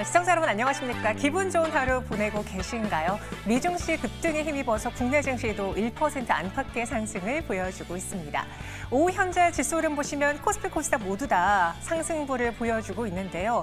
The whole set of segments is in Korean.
시청자 여러분 안녕하십니까? 기분 좋은 하루 보내고 계신가요? 미중시 급등에 힘입어서 국내 증시도 1% 안팎의 상승을 보여주고 있습니다. 오후 현재 지수 흐름 보시면 코스피, 코스닥 모두 다 상승부를 보여주고 있는데요.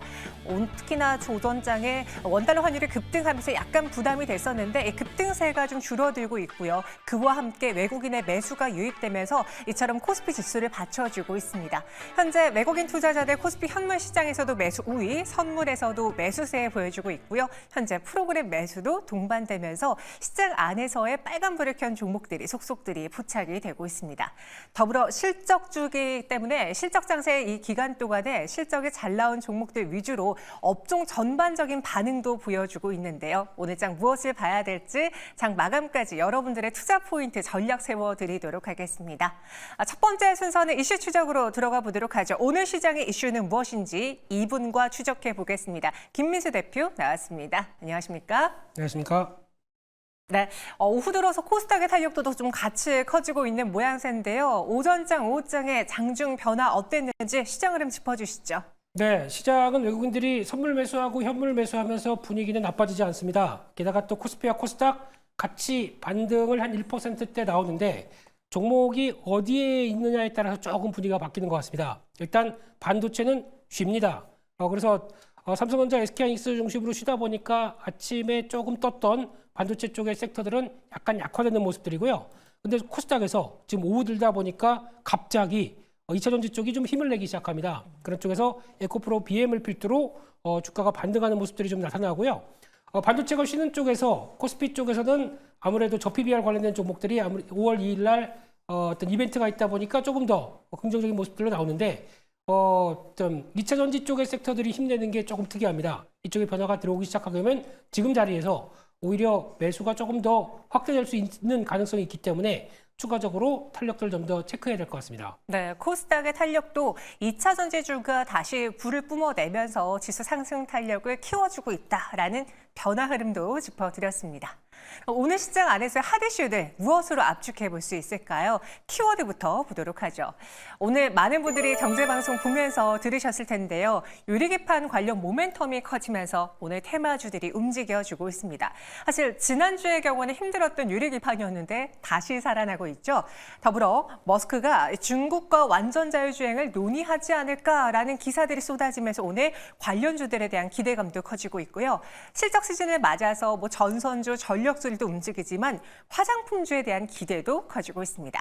특히나 조전장에 원달러 환율이 급등하면서 약간 부담이 됐었는데 이 급등세가 좀 줄어들고 있고요. 그와 함께 외국인의 매수가 유입되면서 이처럼 코스피 지수를 받쳐주고 있습니다. 현재 외국인 투자자들 코스피 현물 시장에서도 매수 우위, 선물에서도 매수세 보여주고 있고요. 현재 프로그램 매수도 동반되면서 시장 안에서의 빨간불을 켠 종목들이 속속들이 포착이 되고 있습니다. 더불어 실적 주기 때문에 실적 장세의 이 기간 동안에 실적이 잘 나온 종목들 위주로 업종 전반적인 반응도 보여주고 있는데요. 오늘 장 무엇을 봐야 될지 장 마감까지 여러분들의 투자 포인트 전략 세워드리도록 하겠습니다. 첫 번째 순서는 이슈 추적으로 들어가 보도록 하죠. 오늘 시장의 이슈는 무엇인지 2분과 추적해 보겠습니다. 김민수 대표 나왔습니다. 안녕하십니까? 안녕하십니까? 네, 오후 들어서 코스닥의 탄력도 좀 같이 커지고 있는 모양새인데요. 오전장, 오후장의 장중 변화 어땠는지 시장 흐름 짚어주시죠. 네, 시장은 외국인들이 선물 매수하고 현물 매수하면서 분위기는 나빠지지 않습니다. 게다가 또 코스피와 코스닥 같이 반등을 한 1%대 나오는데 종목이 어디에 있느냐에 따라서 조금 분위기가 바뀌는 것 같습니다. 일단 반도체는 쉽니다. 그래서 삼성전자, SK하이닉스 중심으로 쉬다 보니까 아침에 조금 떴던 반도체 쪽의 섹터들은 약간 약화되는 모습들이고요. 근데 코스닥에서 지금 오후 들다 보니까 갑자기 2차전지 쪽이 좀 힘을 내기 시작합니다. 그런 쪽에서 에코프로 BM을 필두로 주가가 반등하는 모습들이 좀 나타나고요. 반도체가 쉬는 쪽에서 코스피 쪽에서는 아무래도 저 PBR 관련된 종목들이 5월 2일 날 어떤 이벤트가 있다 보니까 조금 더 긍정적인 모습들로 나오는데 어떤 2차전지 쪽의 섹터들이 힘내는 게 조금 특이합니다. 이쪽에 변화가 들어오기 시작하게 되면 지금 자리에서 오히려 매수가 조금 더 확대될 수 있는 가능성이 있기 때문에 추가적으로 탄력들을 좀 더 체크해야 될 것 같습니다. 네, 코스닥의 탄력도 2차 전지주가 다시 불을 뿜어내면서 지수 상승 탄력을 키워주고 있다라는 변화 흐름도 짚어드렸습니다. 오늘 시장 안에서의 핫 이슈들 무엇으로 압축해 볼 수 있을까요? 키워드부터 보도록 하죠. 오늘 많은 분들이 경제방송 보면서 들으셨을 텐데요. 유리기판 관련 모멘텀이 커지면서 오늘 테마주들이 움직여주고 있습니다. 사실 지난주의 경우는 힘들었던 유리기판이었는데 다시 살아나고 있죠. 더불어 머스크가 중국과 완전 자유주행을 논의하지 않을까라는 기사들이 쏟아지면서 오늘 관련주들에 대한 기대감도 커지고 있고요. 실적 시즌을 맞아서 전선주, 전력주들도 움직이지만 화장품주에 대한 기대도 커지고 있습니다.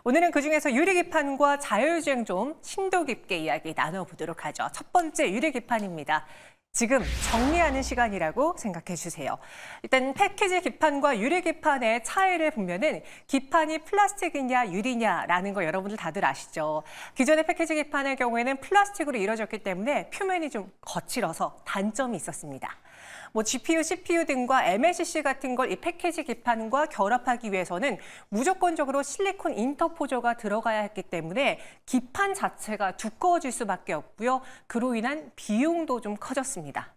오늘은 그중에서 유리기판과 자율주행 좀 심도 깊게 이야기 나눠보도록 하죠. 첫 번째 유리기판입니다. 지금 정리하는 시간이라고 생각해 주세요. 일단 패키지 기판과 유리 기판의 차이를 보면은 기판이 플라스틱이냐 유리냐라는 거 여러분들 다들 아시죠? 기존의 패키지 기판의 경우에는 플라스틱으로 이루어졌기 때문에 표면이 좀 거칠어서 단점이 있었습니다. GPU, CPU 등과 MLCC 같은 걸 이 패키지 기판과 결합하기 위해서는 무조건적으로 실리콘 인터포저가 들어가야 했기 때문에 기판 자체가 두꺼워질 수밖에 없고요. 그로 인한 비용도 좀 커졌습니다.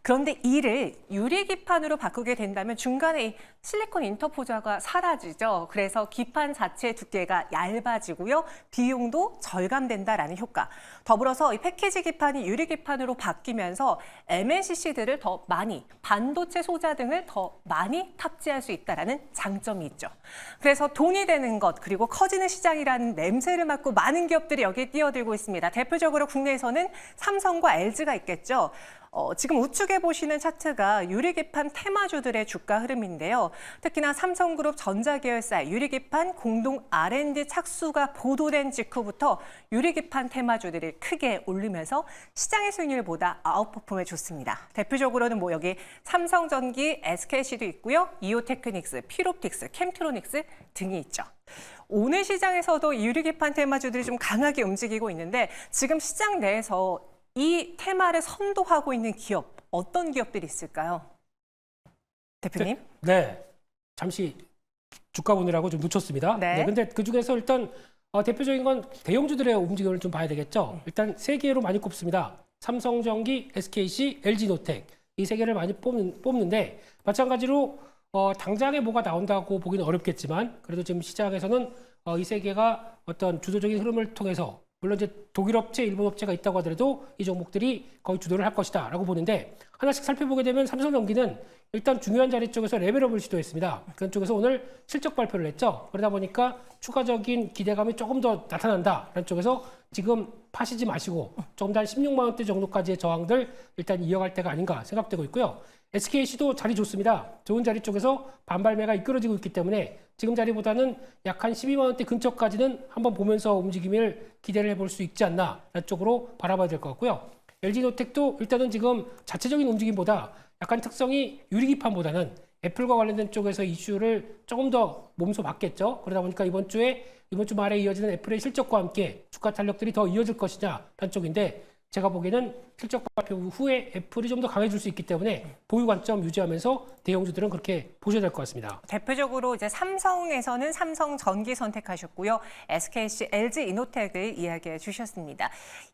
그런데 이를 유리기판으로 바꾸게 된다면 중간에 이 실리콘 인터포저가 사라지죠. 그래서 기판 자체의 두께가 얇아지고요. 비용도 절감된다라는 효과. 더불어서 이 패키지 기판이 유리기판으로 바뀌면서 MLCC들을 더 많이, 반도체 소자 등을 더 많이 탑재할 수 있다는 장점이 있죠. 그래서 돈이 되는 것, 그리고 커지는 시장이라는 냄새를 맡고 많은 기업들이 여기에 뛰어들고 있습니다. 대표적으로 국내에서는 삼성과 LG가 있겠죠. 지금 우측에 보시는 차트가 유리기판 테마주들의 주가 흐름인데요. 특히나 삼성그룹 전자계열사 유리기판 공동 R&D 착수가 보도된 직후부터 유리기판 테마주들이 크게 오르면서 시장의 수익률보다 아웃퍼폼에 좋습니다. 대표적으로는 여기 삼성전기, SKC도 있고요. 이오테크닉스, 필옵틱스, 캠트로닉스 등이 있죠. 오늘 시장에서도 유리기판 테마주들이 좀 강하게 움직이고 있는데 지금 시장 내에서 이 테마를 선도하고 있는 기업, 어떤 기업들이 있을까요? 대표님? 네, 잠시 주가 보느라고 좀 놓쳤습니다. 네. 근데 그중에서 일단 대표적인 건 대형주들의 움직임을 좀 봐야 되겠죠. 일단 세 개로 많이 꼽습니다. 삼성전기, SKC, LG노텍 이 세 개를 많이 뽑는데 마찬가지로 당장에 뭐가 나온다고 보기는 어렵겠지만 그래도 지금 시장에서는 이 세 개가 어떤 주도적인 흐름을 통해서 물론 이제 독일 업체, 일본 업체가 있다고 하더라도 이 종목들이 거의 주도를 할 것이다라고 보는데 하나씩 살펴보게 되면 삼성전기는 일단 중요한 자리 쪽에서 레벨업을 시도했습니다. 그런 쪽에서 오늘 실적 발표를 했죠. 그러다 보니까 추가적인 기대감이 조금 더 나타난다라는 쪽에서 지금 파시지 마시고 조금 더 한 16만 원대 정도까지의 저항들 일단 이어갈 때가 아닌가 생각되고 있고요. SKC도 자리 좋습니다. 좋은 자리 쪽에서 반발매가 이끌어지고 있기 때문에 지금 자리보다는 약 한 12만 원대 근처까지는 한번 보면서 움직임을 기대를 해볼 수 있지 않나라는 쪽으로 바라봐야 될 것 같고요. LG노텍도 일단은 지금 자체적인 움직임보다 약간 특성이 유리기판보다는 애플과 관련된 쪽에서 이슈를 조금 더 몸소 받겠죠. 그러다 보니까 이번 주 말에 이어지는 애플의 실적과 함께 주가 탄력들이 더 이어질 것이냐라는 쪽인데 제가 보기에는 실적 발표 후에 애플이 좀 더 강해질 수 있기 때문에 보유 관점 유지하면서 대형주들은 그렇게 보셔야 될 것 같습니다. 대표적으로 이제 삼성에서는 삼성전기 선택하셨고요. SKC, LG이노텍을 이야기해 주셨습니다.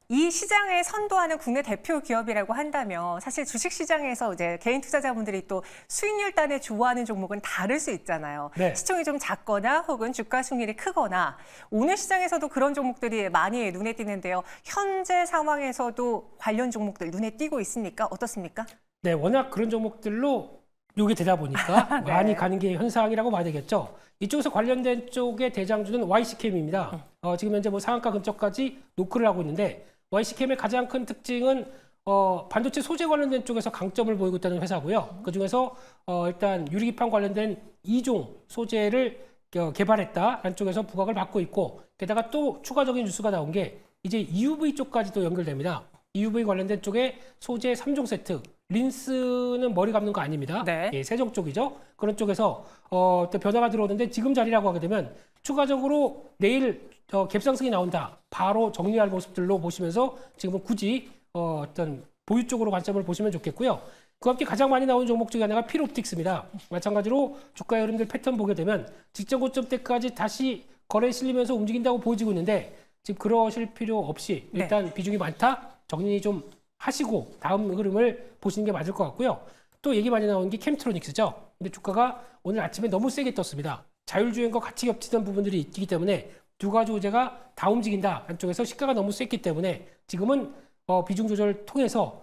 이 시장에 선도하는 국내 대표 기업이라고 한다면 사실 주식시장에서 이제 개인 투자자분들이 또 수익률 단에 좋아하는 종목은 다를 수 있잖아요. 네. 시총이 좀 작거나 혹은 주가 수익률이 크거나 오늘 시장에서도 그런 종목들이 많이 눈에 띄는데요. 현재 상황에서도 관련 종목들 눈에 띄고 있습니까? 어떻습니까? 네, 워낙 그런 종목들로 요게 되다 보니까 네. 많이 가는 게 현상이라고 봐야 되겠죠. 이쪽에서 관련된 쪽의 대장주는 YC캠입니다. 지금 현재 뭐 상한가 근처까지 노크를 하고 있는데 YC캠의 가장 큰 특징은 반도체 소재 관련된 쪽에서 강점을 보이고 있다는 회사고요. 그중에서 일단 유리기판 관련된 2종 소재를 개발했다라는 쪽에서 부각을 받고 있고 게다가 또 추가적인 뉴스가 나온 게 이제 EUV 쪽까지도 연결됩니다. EUV 관련된 쪽에 소재 3종 세트, 린스는 머리 감는 거 아닙니다. 네. 예, 세정 쪽이죠. 그런 쪽에서 또 변화가 들어오는데 지금 자리라고 하게 되면 추가적으로 내일 갭상승이 나온다. 바로 정리할 모습들로 보시면서 지금은 굳이 어떤 보유 쪽으로 관점을 보시면 좋겠고요. 그와 함께 가장 많이 나오는 종목 중에 하나가 필옵틱스입니다. 마찬가지로 주가의 흐름들 패턴 보게 되면 직전 고점 때까지 다시 거래에 실리면서 움직인다고 보여지고 있는데 지금 그러실 필요 없이 일단 비중이 많다. 정리 좀 하시고 다음 흐름을 보시는 게 맞을 것 같고요. 또 얘기 많이 나오는 게 캠트로닉스죠. 근데 주가가 오늘 아침에 너무 세게 떴습니다. 자율주행과 같이 겹치던 부분들이 있기 때문에 두 가지 호재가 다 움직인다. 한쪽에서 시가가 너무 셌기 때문에 지금은 비중 조절을 통해서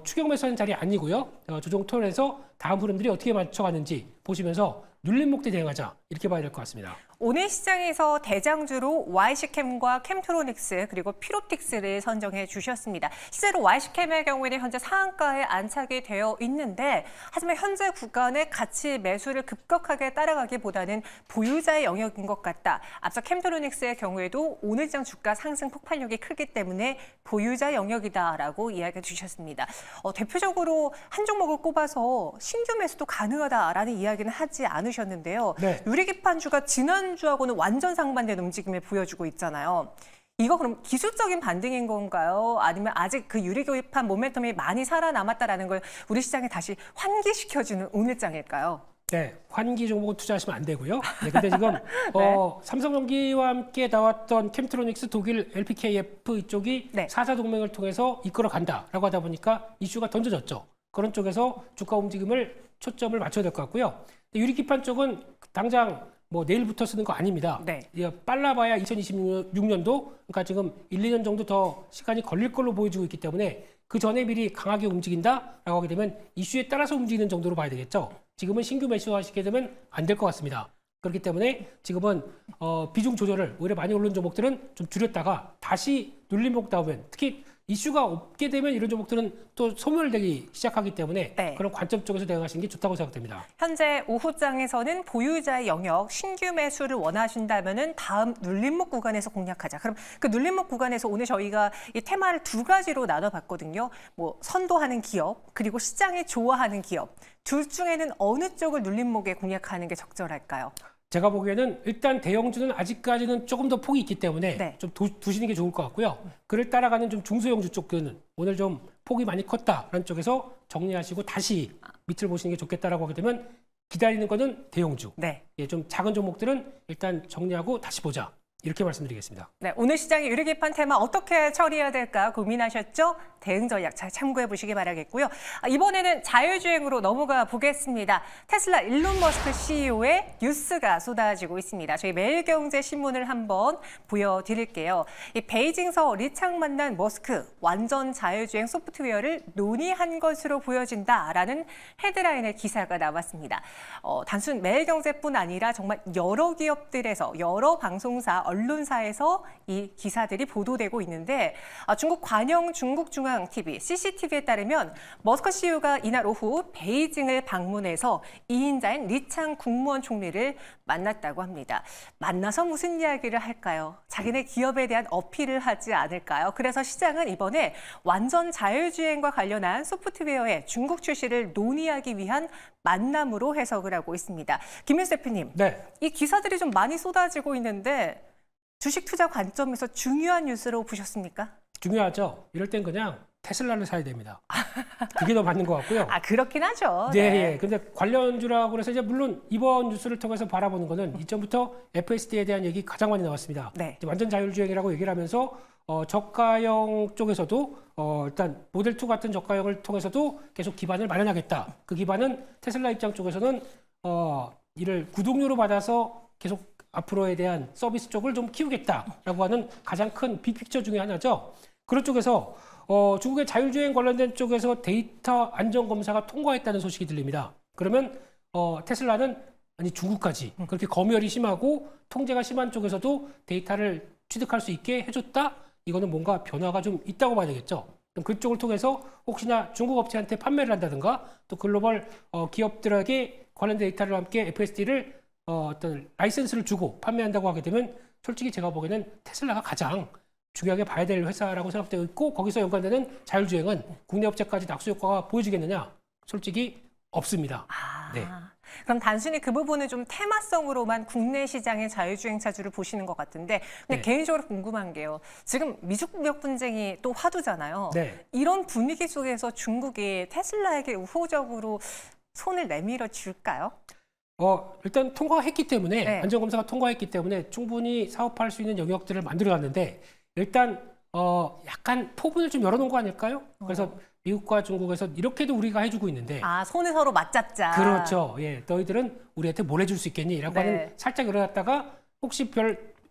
추격 매수하는 자리 아니고요. 조정 톤에서 다음 흐름들이 어떻게 맞춰가는지 보시면서 눌림 목대 대응하자. 이렇게 봐야 될 것 같습니다. 오늘 시장에서 대장주로 YC캠과 캠트로닉스 그리고 필옵틱스를 선정해 주셨습니다. 실제로 YC캠의 경우에는 현재 상한가에 안착이 되어 있는데 하지만 현재 구간에 같이 매수를 급격하게 따라가기보다는 보유자의 영역인 것 같다. 앞서 캠트로닉스의 경우에도 오늘 시장 주가 상승 폭발력이 크기 때문에 보유자 영역이다라고 이야기해 주셨습니다. 대표적으로 한 종목을 꼽아서 신규 매수도 가능하다라는 이야기는 하지 않으셨는데요. 네. 유리기판주가 지난주하고는 완전 상반된 움직임을 보여주고 있잖아요. 이거 그럼 기술적인 반등인 건가요? 아니면 아직 그 유리기판 모멘텀이 많이 살아남았다라는 걸 우리 시장에 다시 환기시켜주는 오늘장일까요? 네, 환기 종목은 투자하시면 안 되고요. 네, 근데 지금 삼성전기와 함께 나왔던 캠트로닉스 독일 LPKF 이쪽이 네. 4자 동맹을 통해서 이끌어 간다라고 하다 보니까 이슈가 던져졌죠. 그런 쪽에서 주가 움직임을 초점을 맞춰야 될 것 같고요. 유리기판 쪽은 당장 뭐 내일부터 쓰는 거 아닙니다. 네. 빨라봐야 2026년도, 그러니까 지금 1, 2년 정도 더 시간이 걸릴 걸로 보여지고 있기 때문에 그 전에 미리 강하게 움직인다라고 하게 되면 이슈에 따라서 움직이는 정도로 봐야 되겠죠. 지금은 신규 매수하시게 되면 안 될 것 같습니다. 그렇기 때문에 지금은 비중 조절을 오히려 많이 오른 종목들은 좀 줄였다가 다시 눌림목 나오면 특히 이슈가 없게 되면 이런 종목들은 또 소멸되기 시작하기 때문에 네. 그런 관점 쪽에서 대응하시는 게 좋다고 생각됩니다. 현재 오후장에서는 보유자의 영역 신규 매수를 원하신다면은 다음 눌림목 구간에서 공략하자. 그럼 그 눌림목 구간에서 오늘 저희가 이 테마를 두 가지로 나눠봤거든요. 뭐 선도하는 기업 그리고 시장이 좋아하는 기업 둘 중에는 어느 쪽을 눌림목에 공략하는 게 적절할까요? 제가 보기에는 일단 대형주는 아직까지는 조금 더 폭이 있기 때문에 네. 좀 두시는 게 좋을 것 같고요. 그를 따라가는 좀 중소형주 쪽은 오늘 좀 폭이 많이 컸다라는 쪽에서 정리하시고 다시 밑을 보시는 게 좋겠다라고 하게 되면 기다리는 거는 대형주. 네. 좀 작은 종목들은 일단 정리하고 다시 보자. 이렇게 말씀드리겠습니다. 네, 오늘 시장의 유리 개판 테마 어떻게 처리해야 될까 고민하셨죠? 대응 전략 잘 참고해 보시기 바라겠고요. 이번에는 자율주행으로 넘어가 보겠습니다. 테슬라 일론 머스크 CEO의 뉴스가 쏟아지고 있습니다. 저희 매일경제신문을 한번 보여드릴게요. 이 베이징서 리창 만난 머스크 완전 자율주행 소프트웨어를 논의한 것으로 보여진다라는 헤드라인의 기사가 나왔습니다. 단순 매일경제뿐 아니라 정말 여러 기업들에서 여러 방송사, 언론사에서 이 기사들이 보도되고 있는데 중국 관영 중국중앙TV, CCTV에 따르면 머스크 CEO가 이날 오후 베이징을 방문해서 2인자인 리창 국무원 총리를 만났다고 합니다. 만나서 무슨 이야기를 할까요? 자기네 기업에 대한 어필을 하지 않을까요? 그래서 시장은 이번에 완전 자율주행과 관련한 소프트웨어의 중국 출시를 논의하기 위한 만남으로 해석을 하고 있습니다. 김윤수 대표님, 네. 이 기사들이 좀 많이 쏟아지고 있는데 주식 투자 관점에서 중요한 뉴스로 보셨습니까? 중요하죠. 이럴 땐 그냥 테슬라를 사야 됩니다. 그게 더 맞는 것 같고요. 그렇긴 하죠. 네, 예. 근데 관련주라고 해서 이제 물론 이번 뉴스를 통해서 바라보는 거는 이전부터 FSD에 대한 얘기 가장 많이 나왔습니다. 네. 이제 완전 자율주행이라고 얘기를 하면서 저가형 쪽에서도 일단 모델2 같은 저가형을 통해서도 계속 기반을 마련하겠다. 그 기반은 테슬라 입장 쪽에서는 이를 구독료로 받아서 계속 앞으로에 대한 서비스 쪽을 좀 키우겠다라고 하는 가장 큰 빅픽처 중에 하나죠. 그런 쪽에서 중국의 자율주행 관련된 쪽에서 데이터 안전 검사가 통과했다는 소식이 들립니다. 그러면 테슬라는 아니 중국까지 그렇게 검열이 심하고 통제가 심한 쪽에서도 데이터를 취득할 수 있게 해줬다? 이거는 뭔가 변화가 좀 있다고 봐야 되겠죠. 그럼 그쪽을 통해서 혹시나 중국 업체한테 판매를 한다든가 또 글로벌 기업들에게 관련 데이터를 함께 FSD를 어떤 라이센스를 주고 판매한다고 하게 되면 솔직히 제가 보기에는 테슬라가 가장 중요하게 봐야 될 회사라고 생각되고 있고 거기서 연관되는 자율주행은 국내 업체까지 낙수 효과가 보여지겠느냐? 솔직히 없습니다. 네. 그럼 단순히 그 부분은 좀 테마성으로만 국내 시장의 자율주행 차주를 보시는 것 같은데 근데 네. 개인적으로 궁금한 게요. 지금 미중 무역 분쟁이 또 화두잖아요. 네. 이런 분위기 속에서 중국이 테슬라에게 우호적으로 손을 내밀어 줄까요? 일단 통과했기 때문에 네. 안전검사가 통과했기 때문에 충분히 사업할 수 있는 영역들을 만들어놨는데 일단 약간 포문을 좀 열어놓은 거 아닐까요? 그래서 미국과 중국에서 이렇게도 우리가 해주고 있는데 손을 서로 맞잡자. 그렇죠. 예, 너희들은 우리한테 뭘 해줄 수 있겠니? 라고 네. 하는 살짝 열어놨다가 혹시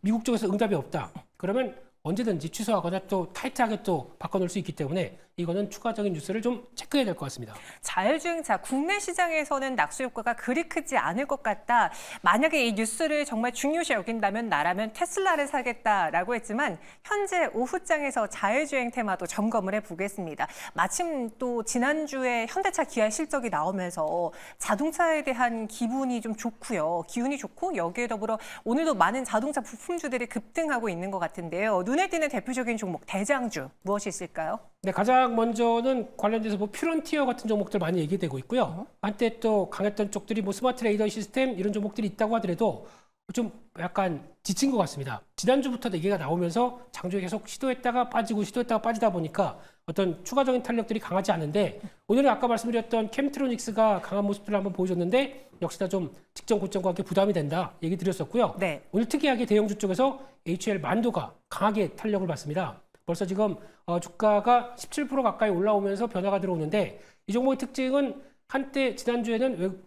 미국 쪽에서 응답이 없다. 그러면 언제든지 취소하거나 또 타이트하게 또 바꿔놓을 수 있기 때문에 이거는 추가적인 뉴스를 좀 체크해야 될 것 같습니다. 자율주행차 국내 시장에서는 낙수 효과가 그리 크지 않을 것 같다. 만약에 이 뉴스를 정말 중요시 여긴다면 나라면 테슬라를 사겠다라고 했지만 현재 오후장에서 자율주행 테마도 점검을 해보겠습니다. 마침 또 지난주에 현대차 기아 실적이 나오면서 자동차에 대한 기분이 좀 좋고요. 기운이 좋고 여기에 더불어 오늘도 많은 자동차 부품주들이 급등하고 있는 것 같은데요. 눈에 띄는 대표적인 종목 대장주 무엇이 있을까요? 네, 가장 먼저는 관련돼서 퓨런티어 같은 종목들 많이 얘기되고 있고요. 한때 또 강했던 쪽들이 스마트 레이더 시스템 이런 종목들이 있다고 하더라도 좀 약간 지친 것 같습니다. 지난주부터 얘기가 나오면서 장중에 계속 시도했다가 빠지고 시도했다가 빠지다 보니까 어떤 추가적인 탄력들이 강하지 않은데 오늘은 아까 말씀드렸던 캠트로닉스가 강한 모습들을 한번 보여줬는데 역시나 좀 직전 고점과 함께 부담이 된다 얘기 드렸었고요. 네. 오늘 특이하게 대형주 쪽에서 HL 만도가 강하게 탄력을 받습니다. 벌써 지금 주가가 17% 가까이 올라오면서 변화가 들어오는데 이 종목의 특징은 한때 지난주에는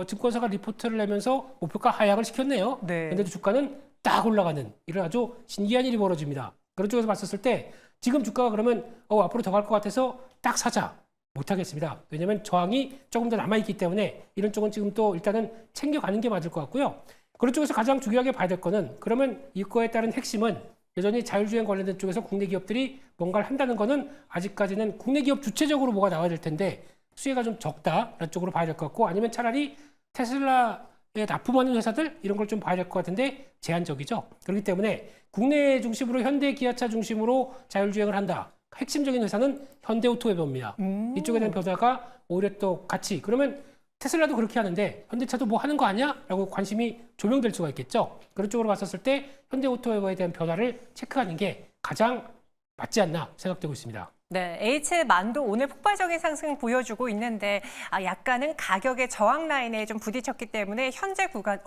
증권사가 리포트를 내면서 목표가 하향을 시켰네요. 네. 그런데도 주가는 딱 올라가는 이런 아주 신기한 일이 벌어집니다. 그런 쪽에서 봤었을 때 지금 주가가 그러면 앞으로 더 갈 것 같아서 딱 사자 못하겠습니다. 왜냐하면 저항이 조금 더 남아있기 때문에 이런 쪽은 지금 또 일단은 챙겨가는 게 맞을 것 같고요. 그런 쪽에서 가장 중요하게 봐야 될 거는 그러면 이거에 따른 핵심은 여전히 자율주행 관련된 쪽에서 국내 기업들이 뭔가를 한다는 거는 아직까지는 국내 기업 주체적으로 뭐가 나와야 될 텐데 수혜가 좀 적다라는 쪽으로 봐야 될 것 같고 아니면 차라리 테슬라에 납품하는 회사들 이런 걸 좀 봐야 될 것 같은데 제한적이죠. 그렇기 때문에 국내 중심으로 현대 기아차 중심으로 자율주행을 한다. 핵심적인 회사는 현대오토웨버입니다. 이쪽에 대한 변화가 오히려 또 같이 그러면 테슬라도 그렇게 하는데 현대차도 뭐 하는 거 아니야? 라고 관심이 조명될 수가 있겠죠. 그런 쪽으로 봤었을 때 현대오토웨버에 대한 변화를 체크하는 게 가장 맞지 않나 생각되고 있습니다. 네, HL만도 오늘 폭발적인 상승 보여주고 있는데 약간은 가격의 저항 라인에 좀 부딪혔기 때문에 현재 구간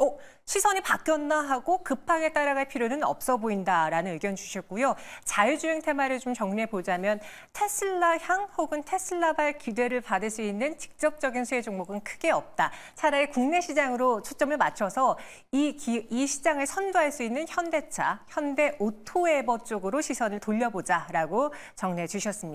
시선이 바뀌었나 하고 급하게 따라갈 필요는 없어 보인다라는 의견 주셨고요. 자율주행 테마를 좀 정리해 보자면 테슬라 향 혹은 테슬라발 기대를 받을 수 있는 직접적인 수혜 종목은 크게 없다. 차라리 국내 시장으로 초점을 맞춰서 이 시장을 선도할 수 있는 현대차, 현대오토에버 쪽으로 시선을 돌려보자라고 정리해 주셨습니다.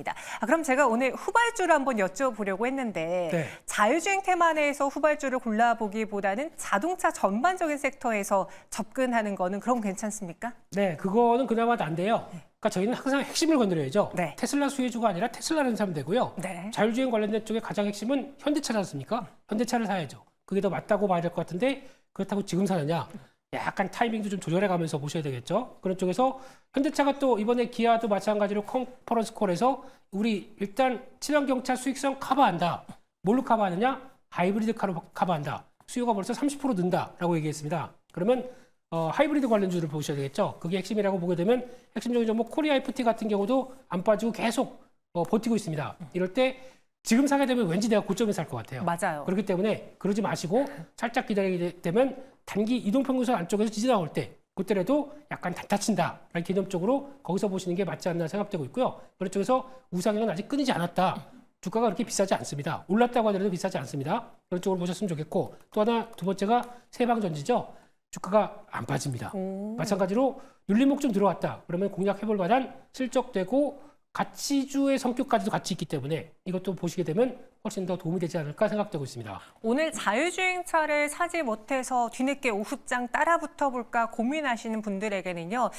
그럼 제가 오늘 후발주를 한번 여쭤보려고 했는데 네. 자율주행 테마 내에서 후발주를 골라보기보다는 자동차 전반적인 섹터에서 접근하는 거는 그럼 괜찮습니까? 네, 그거는 그나마 난데요. 그러니까 저희는 항상 핵심을 건드려야죠. 네. 테슬라 수혜주가 아니라 테슬라를 사면 되고요. 네. 자율주행 관련된 쪽의 가장 핵심은 현대차지 않습니까? 현대차를 사야죠. 그게 더 맞다고 봐야 될 것 같은데 그렇다고 지금 사느냐? 약간 타이밍도 좀 조절해 가면서 보셔야 되겠죠. 그런 쪽에서 현대차가 또 이번에 기아도 마찬가지로 컨퍼런스 콜에서 우리 일단 친환경차 수익성 커버한다. 뭘로 커버하느냐? 하이브리드 카로 커버한다. 수요가 벌써 30% 는다라고 얘기했습니다. 그러면 하이브리드 관련주를 보셔야 되겠죠. 그게 핵심이라고 보게 되면 핵심적인 종목 코리아 FT 같은 경우도 안 빠지고 계속 버티고 있습니다. 이럴 때 지금 사게 되면 왠지 내가 고점에 살 것 같아요. 맞아요. 그렇기 때문에 그러지 마시고 살짝 기다리게 되면 단기 이동평균선 안쪽에서 지지 나올 때 그때라도 약간 단타 친다라는 개념적으로 거기서 보시는 게 맞지 않나 생각되고 있고요. 그런 쪽에서 우상향은 아직 끊이지 않았다. 주가가 그렇게 비싸지 않습니다. 올랐다고 하더라도 비싸지 않습니다. 그런 쪽으로 보셨으면 좋겠고 또 하나 두 번째가 세방전지죠. 주가가 안 빠집니다. 마찬가지로 윤리목 좀 들어왔다. 그러면 공략해볼 만한 실적되고 가치주의 성격까지도 같이 있기 때문에 이것도 보시게 되면 훨씬 더 도움이 되지 않을까 생각되고 있습니다. 오늘 자율주행차를 사지 못해서 뒤늦게 오후장 따라 붙어볼까 고민하시는 분들에게는요.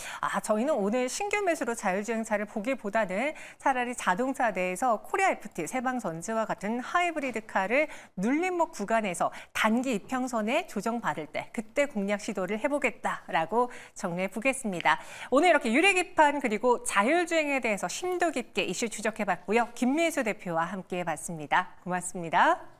저희는 오늘 신규 매수로 자율주행차를 보기보다는 차라리 자동차 내에서 코리아 FT, 세방전지와 같은 하이브리드카를 눌림목 구간에서 단기 이평선에 조정받을 때 그때 공략 시도를 해보겠다라고 정리해 보겠습니다. 오늘 이렇게 유례기판 그리고 자율주행에 대해서 심도 깊게 이슈 추적해봤고요. 김민수 대표와 함께 해봤습니다. 고맙습니다.